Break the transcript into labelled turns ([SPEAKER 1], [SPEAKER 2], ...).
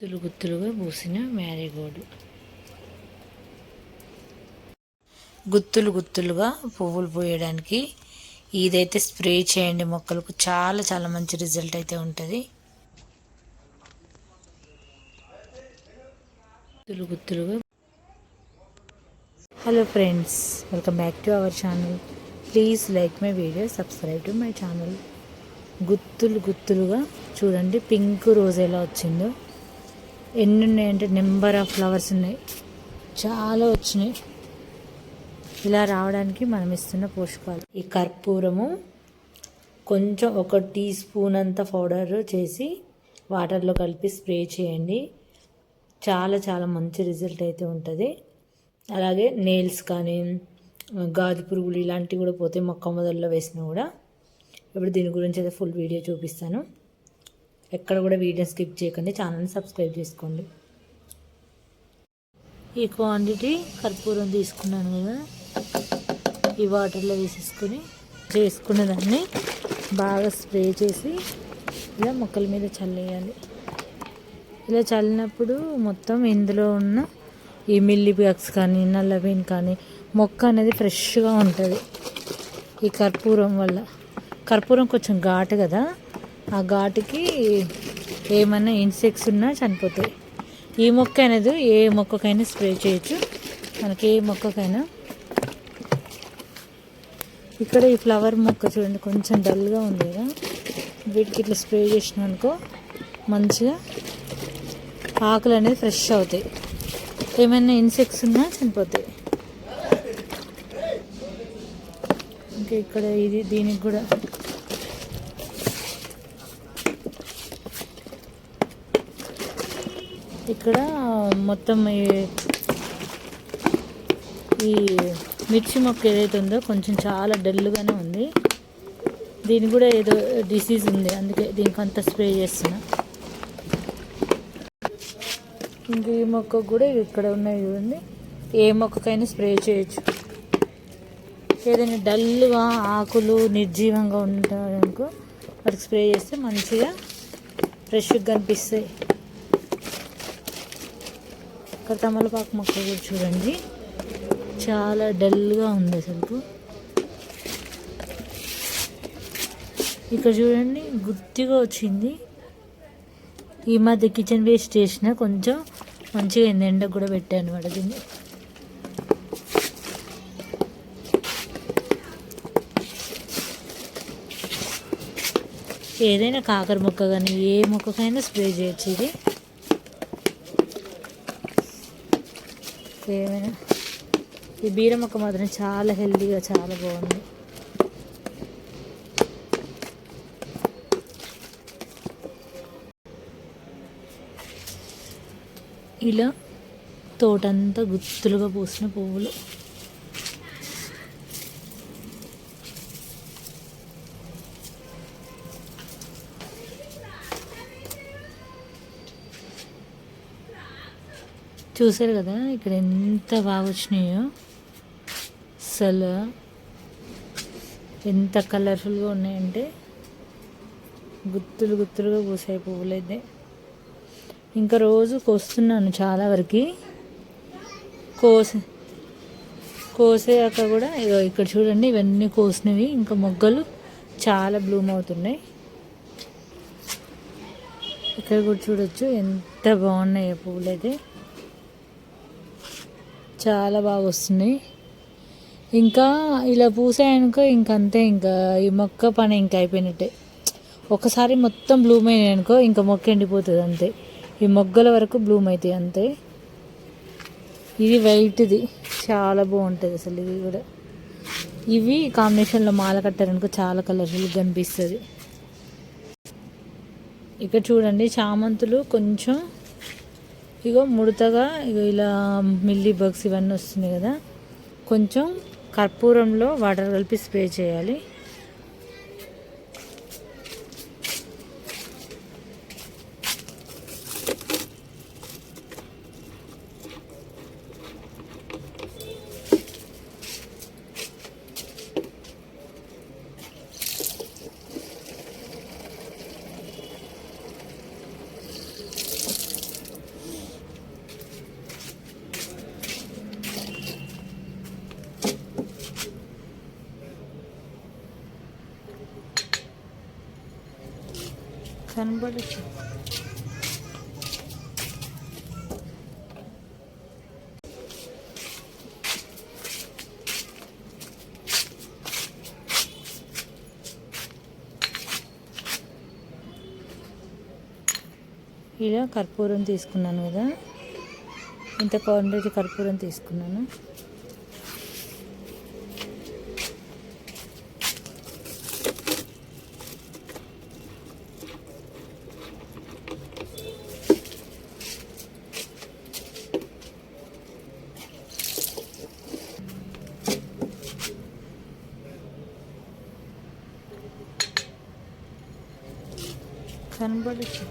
[SPEAKER 1] గుత్తులు గుత్తులుగా పూసిన మ్యారీగోల్డ్. గుత్తులు గుత్తులుగా పువ్వులు పూయడానికి ఇదైతే స్ప్రే చేయండి మొక్కలకు, చాలా చాలా మంచి రిజల్ట్ అయితే ఉంటుంది. గుత్తులు గుత్తులుగా. Hello friends, welcome back to our channel. Please like my video, subscribe to my channel. గుత్తులు గుత్తులుగా చూడండి, పింక్ రోజ్ ఎలా వచ్చిందో. ఎన్ని ఉన్నాయంటే నెంబర్ ఆఫ్ ఫ్లవర్స్ ఉన్నాయి, చాలా వచ్చినాయి. ఇలా రావడానికి మనం ఇస్తున్న పోషకాలు. ఈ కర్పూరము కొంచెం 1 టీ స్పూన్ అంత పౌడర్ చేసి వాటర్లో కలిపి స్ప్రే చేయండి. చాలా చాలా మంచి రిజల్ట్ అయితే ఉంటుంది. అలాగే నెయిల్స్ కానీ గాజు పురుగులు ఇలాంటివి కూడా పోతే మొక్క మొదల్లో వేసినా కూడా. ఇప్పుడు దీని గురించి అయితే ఫుల్ వీడియో చూపిస్తాను. ఎక్కడ కూడా వీడియో స్కిప్ చేయకండి, ఛానల్ని సబ్స్క్రైబ్ చేసుకోండి. ఈ క్వాంటిటీ కర్పూరం తీసుకున్నాను కదా, ఈ వాటర్లో వేసేసుకొని చేసుకున్న దాన్ని బాగా స్ప్రే చేసి ఇలా మొక్కల మీద చల్లేయాలి. ఇలా చల్లినప్పుడు మొత్తం ఇందులో ఉన్న ఈ మిల్లీ బగ్స్ కానీ నల్లబీన్ కానీ మొక్క అనేది ఫ్రెష్గా ఉంటుంది. ఈ కర్పూరం వల్ల. కర్పూరం కొంచెం ఘాటు కదా, ఆ ఘాటుకి ఏమైనా ఇన్సెక్ట్స్ ఉన్నా చనిపోతాయి. ఈ మొక్క అనేది ఏ మొక్కకైనా స్ప్రే చేయొచ్చు, మనకి ఏ మొక్కకైనా. ఇక్కడ ఈ ఫ్లవర్ మొక్క చూడండి, కొంచెం డల్గా ఉంది కదా, వీటికి ఇట్లా స్ప్రే చేసినానుకో మంచిగా ఆకులు అనేది ఫ్రెష్ అవుతాయి. ఏమైనా ఇన్సెక్ట్స్ ఉన్నా చనిపోతాయి. ఇంకా ఇక్కడ ఇది దీనికి కూడా ఇక్కడ మొత్తం ఈ మిర్చి మొక్క ఏదైతే ఉందో కొంచెం చాలా డల్గానే ఉంది. దీనికి కూడా ఏదో డిసీజ్ ఉంది, అందుకే దీనికి అంతా స్ప్రే చేస్తున్నా. ఇంకా ఈ మొక్క కూడా ఇక్కడ ఉన్నాయి చూడండి, ఏ మొక్కకైనా స్ప్రే చేయొచ్చు. ఏదైనా డల్గా ఆకులు నిర్జీవంగా ఉంటాయనుకో వాటికి స్ప్రే చేస్తే మంచిగా ఫ్రెష్గా కనిపిస్తాయి. ఇక్కడ తమలపాకు మొక్క కూడా చూడండి, చాలా డల్గా ఉంది అసలు. ఇక్కడ చూడండి గుత్తిగా వచ్చింది. ఈ మధ్య కిచెన్ వేస్ట్ చేసిన కొంచెం మంచిగా అయింది, ఎండకు కూడా పెట్టాను అనమాట దీన్ని. ఏదైనా కాకర మొక్క కానీ ఏ మొక్కకైనా స్ప్రే చేయొచ్చు ఇది. ఏమైనా ఈ బీర మొక్క మాత్రం చాలా హెల్తీగా చాలా బాగుంది. ఇలా తోటంతా గుత్తులుగా పూసిన పువ్వులు. చూసారు కదా ఇక్కడ ఎంత బాగా వచ్చినాయో, అసలు ఎంత కలర్ఫుల్గా ఉన్నాయంటే గుత్తులు గుత్తులుగా పూసాయి పువ్వులు అయితే. ఇంకా రోజు కోస్తున్నాను చాలా వరకు. కోసాక కూడా ఇక్కడ చూడండి ఇవన్నీ కోసినవి, ఇంకా మొగ్గలు చాలా బ్లూమ్ అవుతున్నాయి. ఇక్కడ కూడా చూడొచ్చు ఎంత బాగున్నాయి పువ్వులు అయితే, చాలా బాగా వస్తున్నాయి. ఇంకా ఇలా పూసాయనుకో ఇంకంతే, ఇంకా ఈ మొక్క పని ఇంకా అయిపోయినట్టే. ఒకసారి మొత్తం బ్లూమ్ అయినాయనుకో ఇంకా మొక్క ఎండిపోతుంది అంతే. ఈ మొగ్గల వరకు బ్లూమ్ అవుతాయి అంతే. ఇది వైట్ది చాలా బాగుంటుంది అసలు. ఇవి కూడా ఇవి కాంబినేషన్లో మాల కట్టారనుకో చాలా కలర్ఫుల్గా కనిపిస్తుంది. ఇక్కడ చూడండి చామంతులు కొంచెం ఇగో ముడతగా ఇలా మిల్లీ బగ్స్ ఇవన్నీ వస్తున్నాయి కదా, కొంచెం కర్పూరంలో వాటర్ కలిపి స్ప్రే చేయాలి. కనబడచ్చు. ఇలా కర్పూరం తీసుకున్నాను కదా, ఇంత క్వాంటిటీ కర్పూరం తీసుకున్నాను. కనబడచ్చు.